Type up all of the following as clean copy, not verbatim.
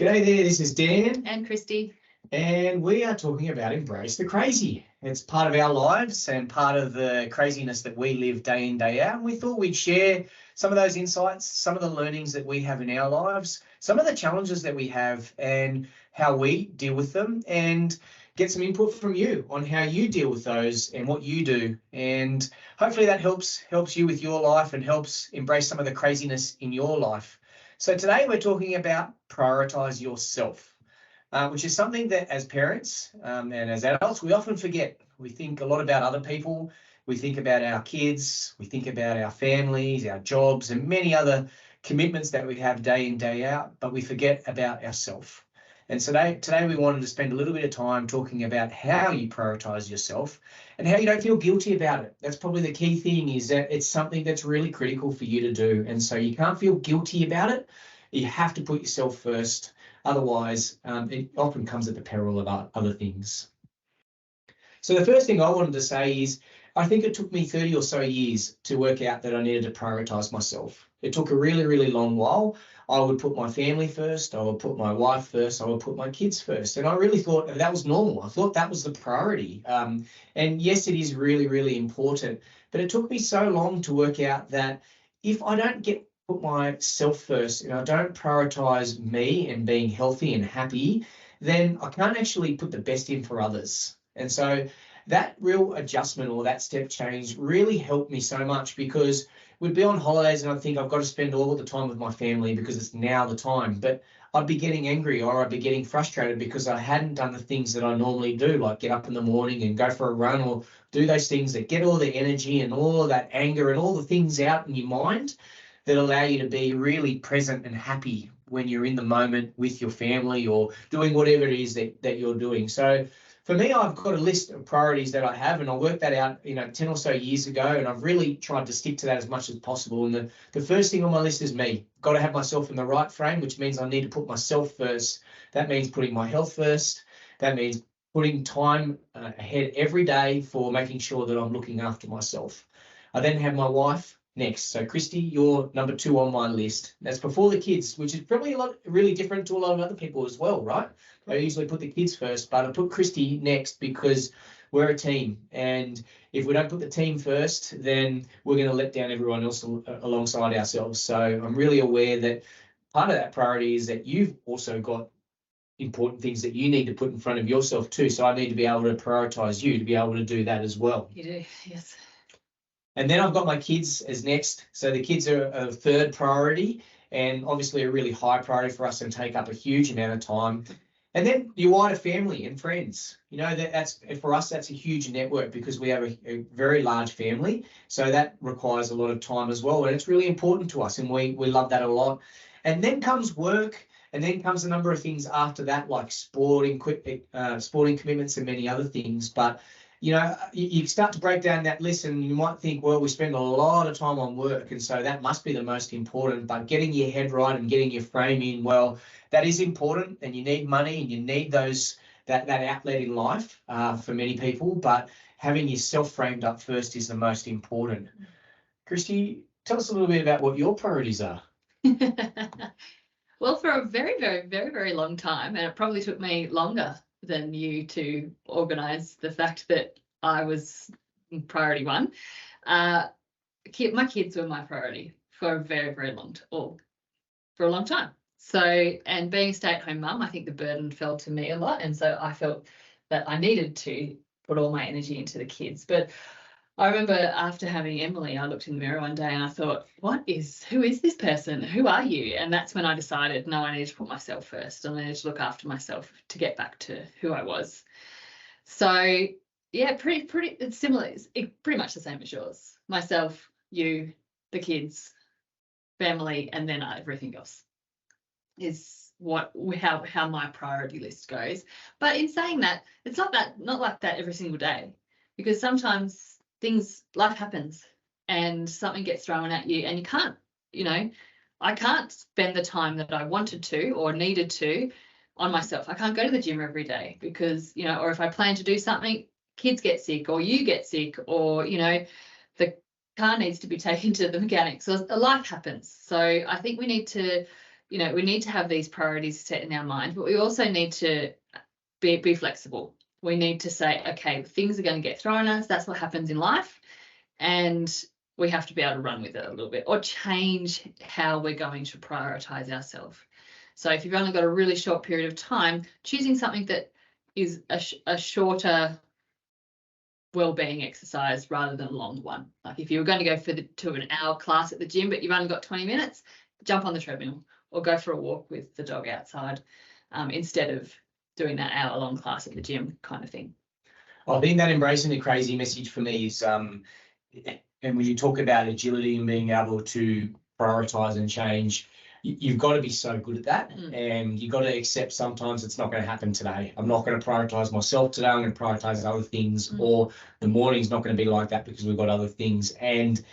G'day there, this is Dan. And Kristy. And we are talking about embrace the crazy. It's part of our lives and part of the craziness that we live day in, day out. And we thought we'd share some of those insights, some of the learnings that we have in our lives, some of the challenges that we have and how we deal with them, and get some input from you on how you deal with those and what you do. And hopefully that helps you with your life and helps embrace some of the craziness in your life. So today we're talking about prioritise yourself, which is something that as parents and as adults, we often forget. We think a lot about other people. We think about our kids. We think about our families, our jobs, and many other commitments that we have day in, day out, but we forget about ourselves. And today we wanted to spend a little bit of time talking about how you prioritise yourself and how you don't feel guilty about it. That's probably the key thing, is that it's something that's really critical for you to do. And so you can't feel guilty about it. You have to put yourself first. Otherwise, it often comes at the peril of other things. So the first thing I wanted to say is, I think it took me 30 or so years to work out that I needed to prioritise myself. It took a really, really long while. I would put my family first, I would put my wife first, I would put my kids first. And I really thought that was normal. I thought that was the priority. And yes, it is really, really important. But it took me so long to work out that if I don't put myself first and I don't prioritise me and being healthy and happy, then I can't actually put the best in for others. And so that real adjustment or that step change really helped me so much, because we'd be on holidays and I'd think I've got to spend all the time with my family because it's now the time. But I'd be getting angry or I'd be getting frustrated because I hadn't done the things that I normally do, like get up in the morning and go for a run or do those things that get all the energy and all of that anger and all the things out in your mind that allow you to be really present and happy when you're in the moment with your family or doing whatever it is that you're doing. So for me, I've got a list of priorities that I have, and I worked that out, 10 or so years ago, and I've really tried to stick to that as much as possible. And the first thing on my list is me. Got to have myself in the right frame, which means I need to put myself first. That means putting my health first. That means putting time ahead every day for making sure that I'm looking after myself. I then have my wife next. So Kristy, you're number 2 on my list. That's before the kids, which is probably really different to a lot of other people as well, right? I usually put the kids first, but I put Kristy next because we're a team. And if we don't put the team first, then we're going to let down everyone else alongside ourselves. So I'm really aware that part of that priority is that you've also got important things that you need to put in front of yourself too. So I need to be able to prioritise you to be able to do that as well. You do, yes. And then I've got my kids as next. So the kids are a third priority, and obviously a really high priority for us and take up a huge amount of time. And then your wider family and friends. That's for us, that's a huge network because we have a very large family. So that requires a lot of time as well. And it's really important to us, and we love that a lot. And then comes work, and then comes a number of things after that, like sporting commitments and many other things. But you start to break down that list and you might think, well, we spend a lot of time on work, and so that must be the most important. But getting your head right and getting your frame in, well, that is important, and you need money and you need that outlet in life for many people. But having yourself framed up first is the most important. Kristy, tell us a little bit about what your priorities are. Well, for a very, very, very, very long time, and it probably took me longer than you to organise the fact that I was priority 1. My kids were my priority for a very, very long time. So, and being a stay-at-home mum, I think the burden fell to me a lot, and so I felt that I needed to put all my energy into the kids. But I remember after having Emily, I looked in the mirror one day and I thought, who is this person? Who are you? And that's when I decided, no, I need to put myself first. I need to look after myself to get back to who I was. So yeah, pretty it's similar. It's pretty much the same as yours. Myself, you, the kids, family, and then everything else is how my priority list goes. But in saying that, it's not like that every single day, because sometimes life happens and something gets thrown at you and you can't, I can't spend the time that I wanted to or needed to on myself. I can't go to the gym every day because, or if I plan to do something, kids get sick or you get sick or, the car needs to be taken to the mechanic. So life happens. So I think we need to, you know, we need to have these priorities set in our mind, but we also need to be flexible. We need to say, okay, things are going to get thrown at us. That's what happens in life. And we have to be able to run with it a little bit or change how we're going to prioritize ourselves. So if you've only got a really short period of time, choosing something that is a shorter well-being exercise rather than a long one. Like if you were going to go to an hour class at the gym, but you've only got 20 minutes, jump on the treadmill or go for a walk with the dog outside instead of doing that hour-long class at the gym kind of thing. I think that embracing the crazy message for me is, and when you talk about agility and being able to prioritize and change, you've got to be so good at that. And you've got to accept sometimes it's not going to happen today. I'm not going to prioritize myself today. I'm going to prioritize other things, or the morning's not going to be like that because we've got other things, and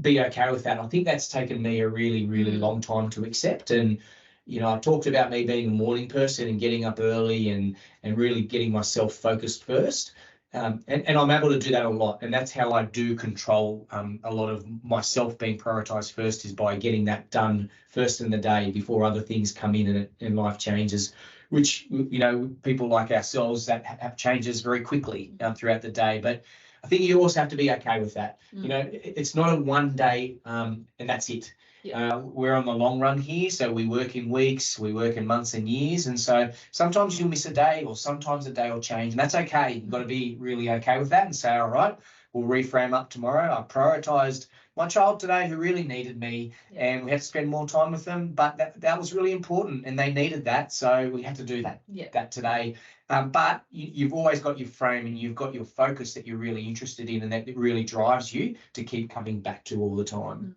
be okay with that. I think that's taken me a really, really long time to accept. And, you know, I talked about me being a morning person and getting up early and really getting myself focused first. And I'm able to do that a lot. And that's how I do control a lot of myself being prioritized first, is by getting that done first in the day before other things come in and life changes, which, you know, people like ourselves that have changes very quickly throughout the day. But I think you also have to be okay with that. You know, it's not a one day and that's it. We're on the long run here, so we work in weeks, we work in months and years, and so sometimes you'll miss a day, or sometimes a day will change, and that's okay. You've got to be really okay with that and say, all right, we'll reframe up tomorrow. I prioritized my child today who really needed me, and we had to spend more time with them, but that was really important, and they needed that, so we had to do that today. But you've always got your frame and you've got your focus that you're really interested in and that really drives you to keep coming back to all the time.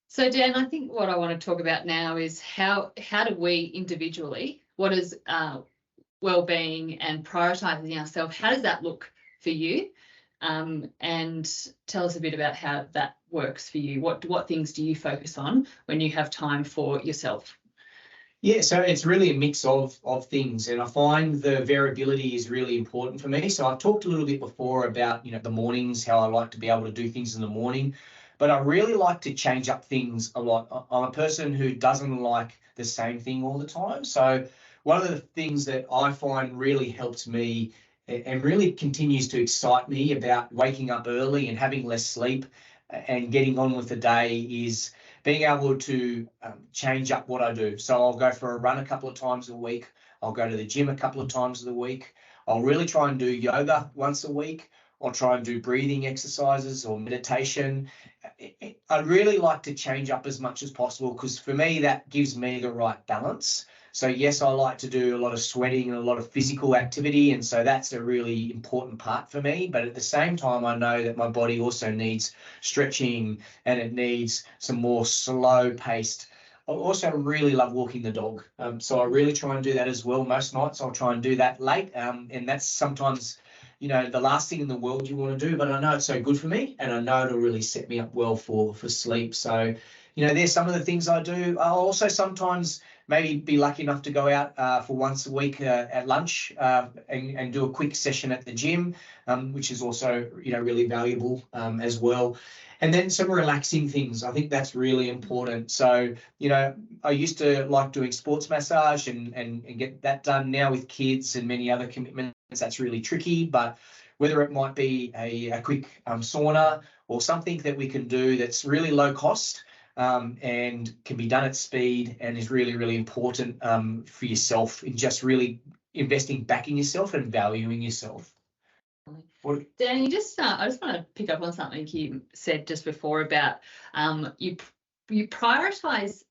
So Dan, I think what I want to talk about now is how do we individually, what is well-being and prioritising ourselves, how does that look for you? And tell us a bit about how that works for you. What things do you focus on when you have time for yourself? Yeah, so it's really a mix of things, and I find the variability is really important for me. So I've talked a little bit before about, you know, the mornings, how I like to be able to do things in the morning, but I really like to change up things a lot. I'm a person who doesn't like the same thing all the time. So one of the things that I find really helps me and really continues to excite me about waking up early and having less sleep and getting on with the day is being able to change up what I do. So I'll go for a run a couple of times a week. I'll go to the gym a couple of times a week. I'll really try and do yoga once a week. I'll try and do breathing exercises or meditation. I'd really like to change up as much as possible because for me, that gives me the right balance. So yes, I like to do a lot of sweating and a lot of physical activity. And so that's a really important part for me. But at the same time, I know that my body also needs stretching and it needs some more slow paced. I also really love walking the dog. So I really try and do that as well. Most nights I'll try and do that late. And that's sometimes, you know, the last thing in the world you want to do, but I know it's so good for me and I know it'll really set me up well for sleep. So, you know, there's some of the things I do. I'll also sometimes maybe be lucky enough to go out for once a week at lunch and do a quick session at the gym, which is also, you know, really valuable as well. And then some relaxing things. I think that's really important. So, you know, I used to like doing sports massage and get that done. Now with kids and many other commitments, that's really tricky. But whether it might be a quick sauna or something that we can do that's really low cost and can be done at speed and is really, really important for yourself in just really investing back in yourself and valuing yourself. Dan, I just want to pick up on something you said just before about you prioritize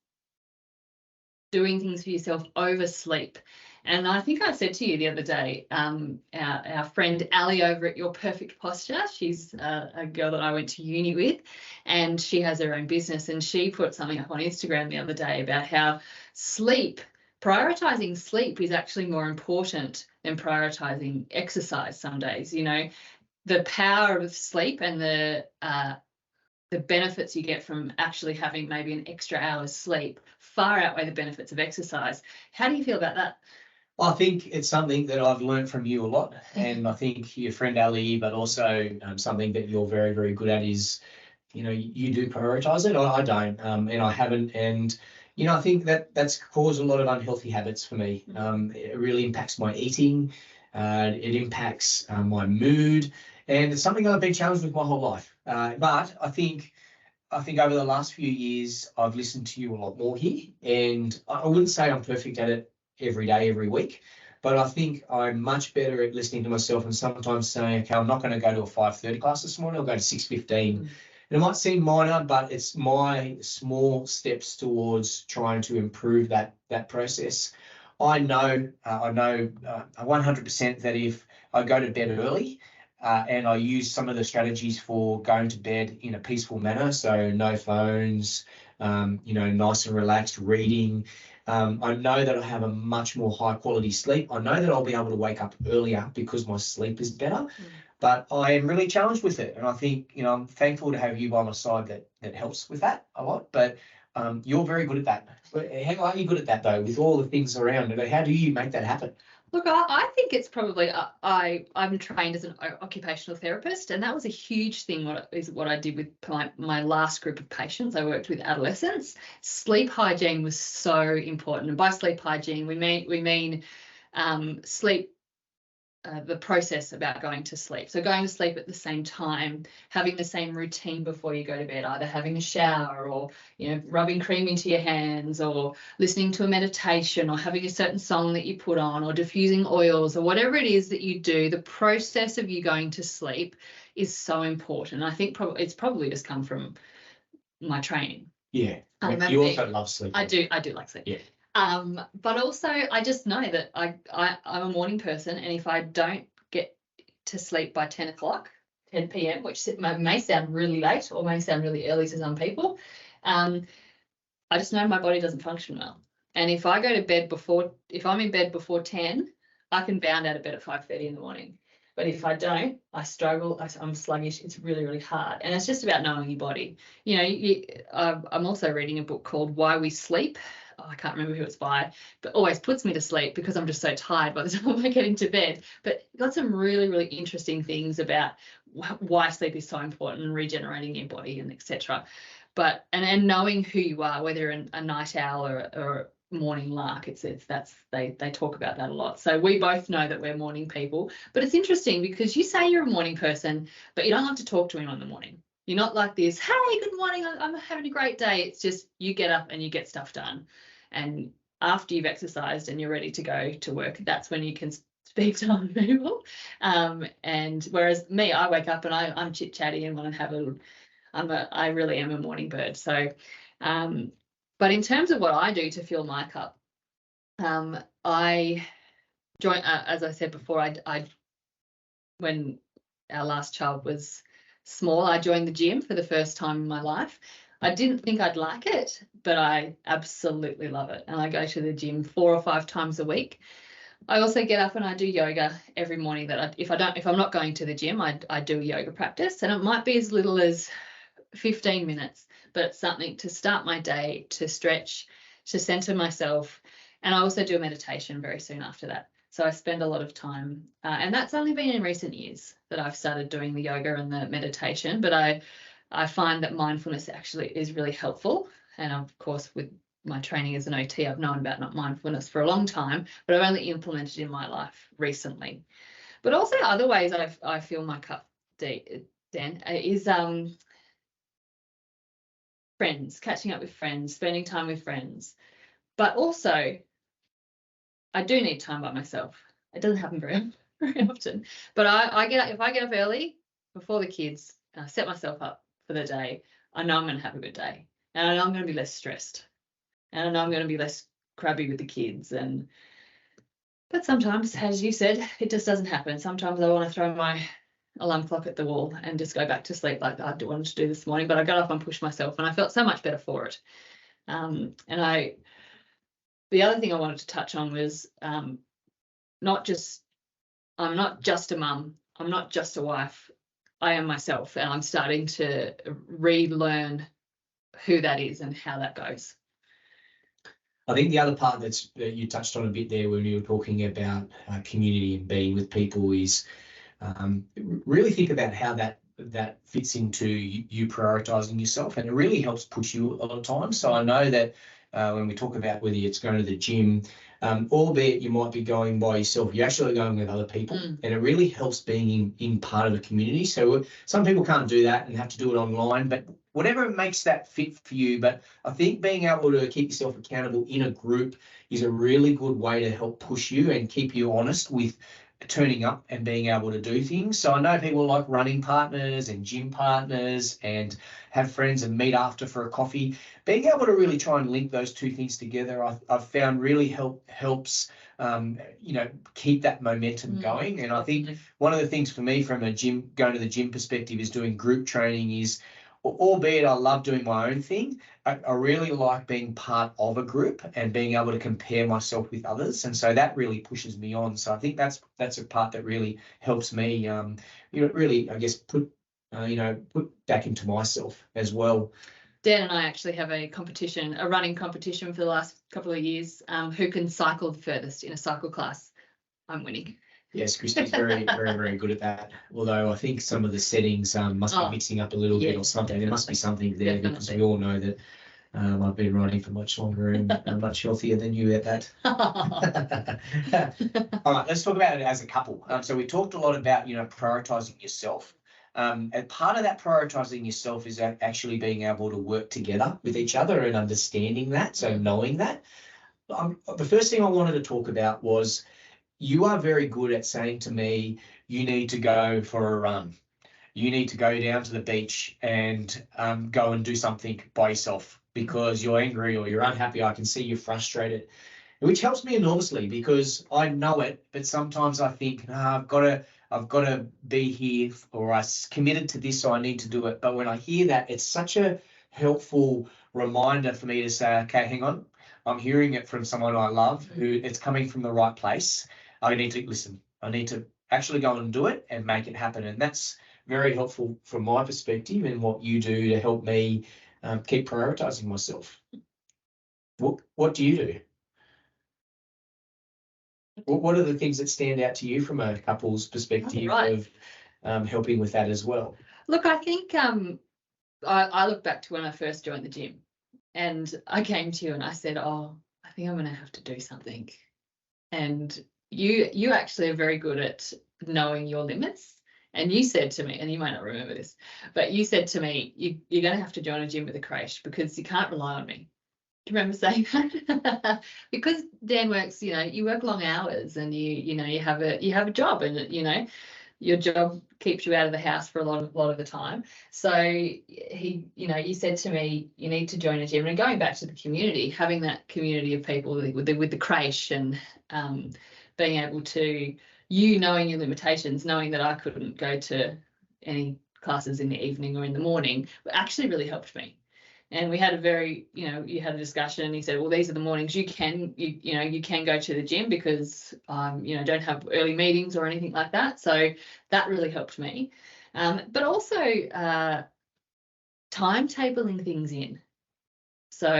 doing things for yourself over sleep. And I think I said to you the other day, our friend Ali over at Your Perfect Posture, she's a girl that I went to uni with, and she has her own business, and she put something up on Instagram the other day about how prioritizing sleep is actually more important than prioritizing exercise some days. You know, the power of sleep and the benefits you get from actually having maybe an extra hour's sleep far outweigh the benefits of exercise. How do you feel about that? I think it's something that I've learned from you a lot, and I think your friend Ali, but also something that you're very, very good at is, you know, you do prioritize it. I don't, and I haven't. And I think that's caused a lot of unhealthy habits for me. It really impacts my eating. It impacts my mood, and it's something I've been challenged with my whole life. But I think over the last few years, I've listened to you a lot more here, and I wouldn't say I'm perfect at it every day, every week, but I think I'm much better at listening to myself and sometimes saying, okay, I'm not going to go to a 5:30 class this morning, I'll go to 6:15. And it might seem minor, but it's my small steps towards trying to improve that process. I know 100% that if I go to bed early, and I use some of the strategies for going to bed in a peaceful manner, so no phones, nice and relaxed reading. I know that I have a much more high quality sleep. I know that I'll be able to wake up earlier because my sleep is better. But I am really challenged with it, and I think I'm thankful to have you by my side that helps with that a lot. But you're very good at that. How are you good at that though, with all the things around? How do you make that happen? Look, I think it's probably I'm trained as an occupational therapist, and that was a huge thing. What I did with my last group of patients. I worked with adolescents. Sleep hygiene was so important, and by sleep hygiene we mean sleep. The process about going to sleep. So going to sleep at the same time, having the same routine before you go to bed, either having a shower or, rubbing cream into your hands or listening to a meditation or having a certain song that you put on or diffusing oils or whatever it is that you do, the process of you going to sleep is so important. I think it's probably just come from my training. Yeah. You also love sleep. I do like sleep. Yeah. But also I just know that I'm a morning person, and if I don't get to sleep by 10 p.m, which may sound really late or may sound really early to some people, I just know my body doesn't function well. And if I go to bed if I'm in bed before 10, I can bound out of bed at 5:30 in the morning. But if I don't, I struggle. I'm sluggish. It's really, really hard. And it's just about knowing your body. I'm also reading a book called Why We Sleep. I can't remember who it's by, but always puts me to sleep because I'm just so tired by the time I get into bed. But got some really, really interesting things about why sleep is so important and regenerating your body and etc. But and knowing who you are, whether you're a night owl or morning lark, they talk about that a lot. So we both know that we're morning people. But it's interesting because you say you're a morning person, but you don't like to talk to anyone in the morning. You're not like this, hey, good morning, I'm having a great day. It's just you get up and you get stuff done. And after you've exercised and you're ready to go to work, that's when you can speak to other people. And whereas me, I wake up and I'm chit-chatty and want to have I really am a morning bird. So, but in terms of what I do to fill my cup, I join, as I said before, when our last child was small, I joined the gym for the first time in my life. I didn't think I'd like it, but I absolutely love it. And I go to the gym 4 or 5 times a week. I also get up and I do yoga every morning. If I'm not going to the gym, I do a yoga practice, and it might be as little as 15 minutes, but it's something to start my day, to stretch, to center myself. And I also do a meditation very soon after that. So I spend a lot of time, and that's only been in recent years that I've started doing the yoga and the meditation, but I find that mindfulness actually is really helpful. And of course, with my training as an OT, I've known about mindfulness for a long time, but I've only implemented it in my life recently. But also other ways I fill my cup, Dan, is friends, catching up with friends, spending time with friends. But also, I do need time by myself. It doesn't happen very often. But if I get up early before the kids, and I set myself up for the day, I know I'm going to have a good day. And I know I'm going to be less stressed. And I know I'm going to be less crabby with the kids. But sometimes, as you said, it just doesn't happen. Sometimes I want to throw my alarm clock at the wall and just go back to sleep like I wanted to do this morning. But I got up and pushed myself, and I felt so much better for it. The other thing I wanted to touch on was I'm not just a mum. I'm not just a wife. I am myself, and I'm starting to relearn who that is and how that goes. I think the other part that you touched on a bit there when you were talking about community and being with people is really think about how that fits into you prioritizing yourself, and it really helps push you a lot of times. So I know that when we talk about whether it's going to the gym, albeit you might be going by yourself, you're actually going with other people, and it really helps being in part of a community. So some people can't do that and have to do it online, but whatever makes that fit for you. But I think being able to keep yourself accountable in a group is a really good way to help push you and keep you honest with turning up and being able to do things. So I know people like running partners and gym partners and have friends and meet after for a coffee. Being able to really try and link those two things together, I've found really helps keep that momentum going. And I think one of the things for me from going to the gym perspective is doing group training is, albeit I love doing my own thing, I really like being part of a group and being able to compare myself with others. And so that really pushes me on. So I think that's a part that really helps me, really, I guess, put back into myself as well. Dan and I actually have a running competition for the last couple of years. Who can cycle the furthest in a cycle class? I'm winning. Yes, Kristy's very, very, very good at that. Although I think some of the settings must be mixing up a little bit or something. There must be something there, because we all know that I've been riding for much longer and much healthier than you at that. All right, let's talk about it as a couple. So we talked a lot about, prioritising yourself. And part of that prioritising yourself is actually being able to work together with each other and understanding that, so knowing that. The first thing I wanted to talk about was, you are very good at saying to me, you need to go for a run. You need to go down to the beach and go and do something by yourself because you're angry or you're unhappy. I can see you're frustrated, which helps me enormously because I know it, but sometimes I think, I've got to be here, or I committed to this, so I need to do it. But when I hear that, it's such a helpful reminder for me to say, okay, hang on. I'm hearing it from someone I love, who it's coming from the right place. I need to listen. I need to actually go and do it and make it happen. And that's very helpful from my perspective and what you do to help me keep prioritising myself. What do you do? What are the things that stand out to you from a couple's perspective of helping with that as well? Look, I think I look back to when I first joined the gym, and I came to you and I said, I think I'm going to have to do something. And you actually are very good at knowing your limits. And you said to me, and you might not remember this, but you said to me, you're going to have to join a gym with a creche because you can't rely on me. Do you remember saying that? Because Dan works, you work long hours, and you have a job, and your job keeps you out of the house for a lot of the time. So you said to me, you need to join a gym. And going back to the community, having that community of people with the creche, and being able to, knowing your limitations, knowing that I couldn't go to any classes in the evening or in the morning, actually really helped me. And we had a very, you had a discussion, and he said, well, these are the mornings you can go to the gym because, don't have early meetings or anything like that. So that really helped me. But also timetabling things in. So,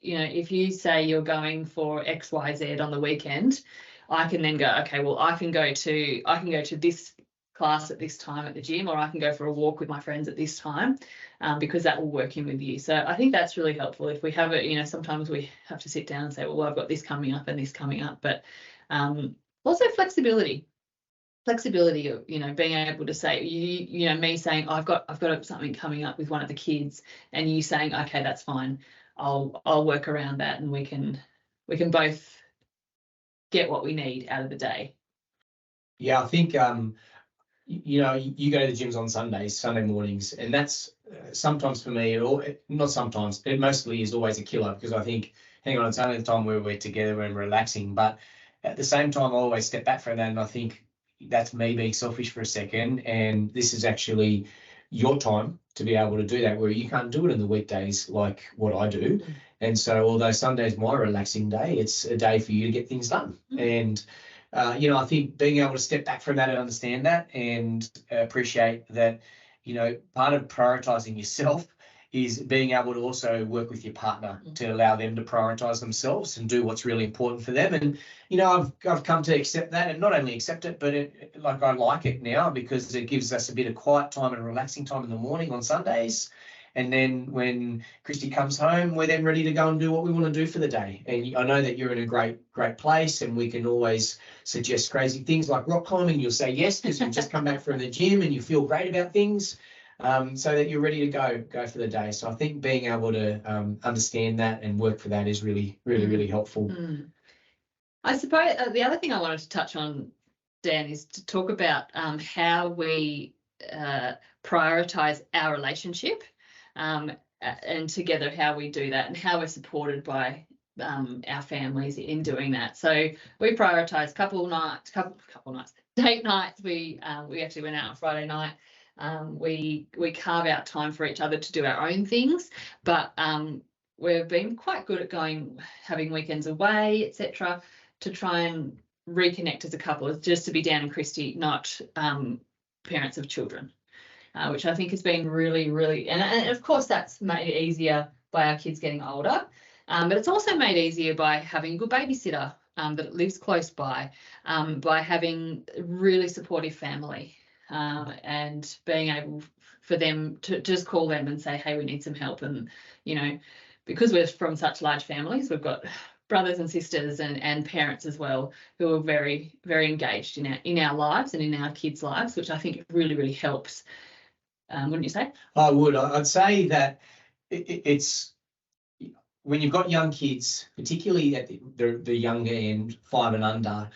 if you say you're going for X, Y, Z on the weekend, I can then go, okay, well, I can go to this class at this time at the gym, or I can go for a walk with my friends at this time, because that will work in with you. So I think that's really helpful. If we have it, sometimes we have to sit down and say, well, I've got this coming up and this coming up, but also flexibility of, being able to say, me saying, I've got something coming up with one of the kids, and you saying, okay, that's fine. I'll work around that, and we can both get what we need out of the day. Yeah, I think you go to the gyms on Sunday mornings, and that's sometimes for me, not sometimes, it mostly is always a killer, because I think, hang on, it's only the time where we're together and relaxing. But at the same time, I always step back from that, and I think that's me being selfish for a second, and this is actually your time to be able to do that, where you can't do it in the weekdays like what I do. And so although Sunday's my relaxing day, it's a day for you to get things done. And I think being able to step back from that and understand that, and appreciate that, part of prioritising yourself is being able to also work with your partner to allow them to prioritise themselves and do what's really important for them. And, I've come to accept that, and not only accept it, but I like it now, because it gives us a bit of quiet time and relaxing time in the morning on Sundays. And then when Kristy comes home, we're then ready to go and do what we want to do for the day. And I know that you're in a great place, and we can always suggest crazy things like rock climbing. You'll say yes because you've just come back from the gym and you feel great about things, so that you're ready to go for the day. So I think being able to understand that and work for that is really helpful. I suppose the other thing I wanted to touch on, Dan, is to talk about how we prioritise our relationship, and together how we do that and how we're supported by our families in doing that. So we prioritise couple nights, date nights. We actually went out on Friday night. We carve out time for each other to do our own things, but we've been quite good at having weekends away, etc., to try and reconnect as a couple, just to be Dan and Kristy, not parents of children, which I think has been really, and of course that's made it easier by our kids getting older, but it's also made easier by having a good babysitter that lives close by having a really supportive family, and being able for them to just call them and say, hey, we need some help. And, because we're from such large families, we've got brothers and sisters and parents as well who are very engaged in our lives and in our kids' lives, which I think really helps. Wouldn't you say? I would. I'd say that it's when you've got young kids, particularly at the younger end, 5 and under,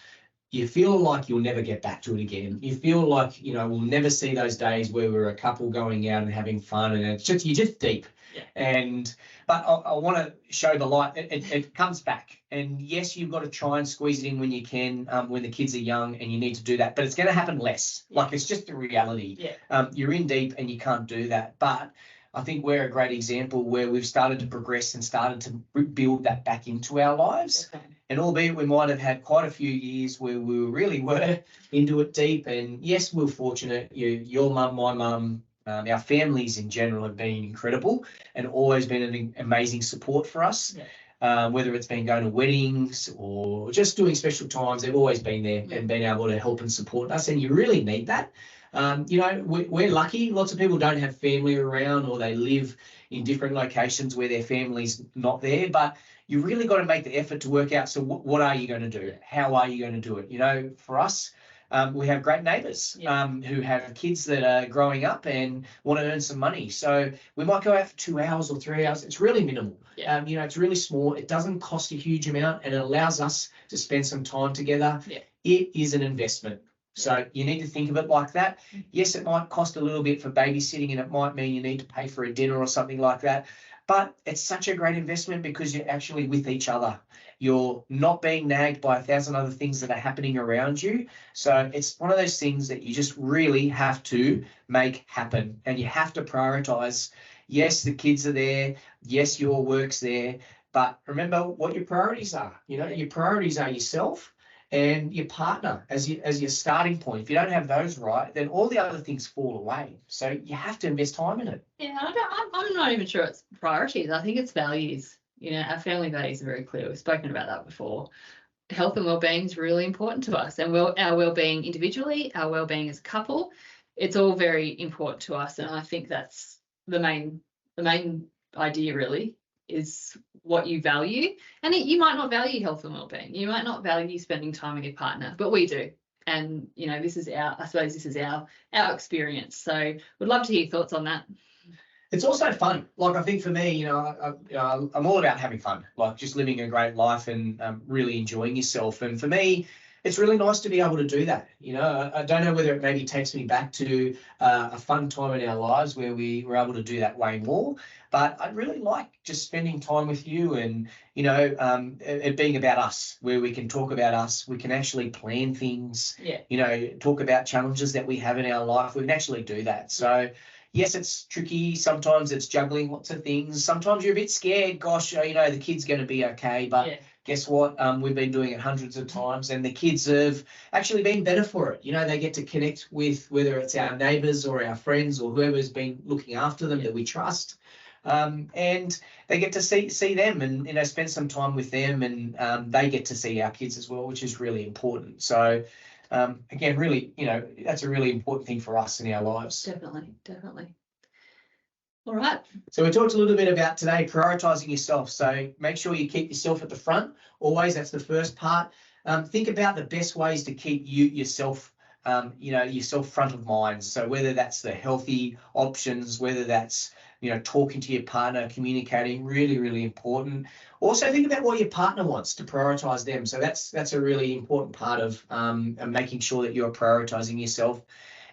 you feel like you'll never get back to it again. You feel like, we'll never see those days where we're a couple going out and having fun, and you're just deep. Yeah. But I want to show the light. It comes back, and yes, you've got to try and squeeze it in when you can, when the kids are young, and you need to do that. But it's going to happen less. Yeah. Like, it's just the reality. Yeah. You're in deep, and you can't do that. But I think we're a great example where we've started to progress and started to build that back into our lives. Okay. And albeit we might have had quite a few years where we really were into it deep, and yes, we're fortunate. Your mum, my mum, our families in general have been incredible and always been an amazing support for us. Yeah. Whether it's been going to weddings or just doing special times, they've always been there and been able to help and support us. And you really need that. We're lucky. Lots of people don't have family around, or they live in different locations where their family's not there. But you really got to make the effort to work out. So what are you going to do? How are you going to do it? For us, we have great neighbours who have kids that are growing up and want to earn some money. So we might go out for 2 hours or 3 hours. It's really minimal. Yeah. It's really small. It doesn't cost a huge amount, and it allows us to spend some time together. Yeah. It is an investment. So you need to think of it like that. Yes, it might cost a little bit for babysitting, and it might mean you need to pay for a dinner or something like that. But it's such a great investment because you're actually with each other. You're not being nagged by 1,000 other things that are happening around you. So it's one of those things that you just really have to make happen, and you have to prioritise. Yes, the kids are there. Yes, your work's there. But remember what your priorities are. Your priorities are yourself and your partner as your starting point. If you don't have those right, then all the other things fall away. So you have to invest time in it. Yeah, I'm not even sure it's priorities. I think it's values. Our family values are very clear. We've spoken about that before. Health and well-being is really important to us, and our well-being individually, our well-being as a couple, it's all very important to us. And I think that's the main idea really, is what you value. And you might not value health and well-being. You might not value spending time with your partner, but we do. And this is our experience. So would love to hear your thoughts on that. It's also fun. Like, I think for me, I'm all about having fun, like just living a great life and really enjoying yourself. And for me, it's really nice to be able to do that. I don't know whether it maybe takes me back to a fun time in our lives where we were able to do that way more. But I really like just spending time with you, and, it being about us, where we can talk about us. We can actually plan things, talk about challenges that we have in our life. We can actually do that. So, yes, it's tricky. Sometimes it's juggling lots of things. Sometimes you're a bit scared. Gosh, the kid's going to be okay. But guess what? We've been doing it hundreds of times, and the kids have actually been better for it. They get to connect with, whether it's our neighbours or our friends or whoever's been looking after them that we trust. And they get to see them and, spend some time with them, and they get to see our kids as well, which is really important. So, again, really, that's a really important thing for us in our lives. Definitely. All right. So we talked a little bit about today, prioritising yourself. So make sure you keep yourself at the front. Always, that's the first part. Think about the best ways to keep yourself front of mind. So whether that's the healthy options, whether that's, talking to your partner, communicating, really, really important. Also think about what your partner wants, to prioritise them. So that's a really important part of making sure that you're prioritising yourself.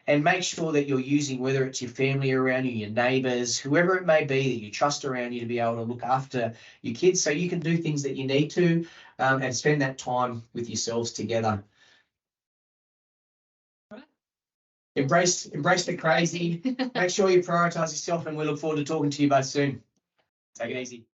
And make sure that you're using, whether it's your family around you, your neighbours, whoever it may be that you trust around you, to be able to look after your kids so you can do things that you need to, and spend that time with yourselves together. Embrace the crazy. Make sure you prioritise yourself, and we look forward to talking to you both soon. Take it easy.